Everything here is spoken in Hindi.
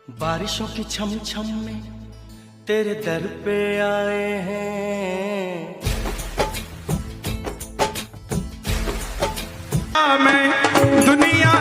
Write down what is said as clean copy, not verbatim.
बारिशों की छम छम में तेरे दर पे आए हैं। मैं दुनिया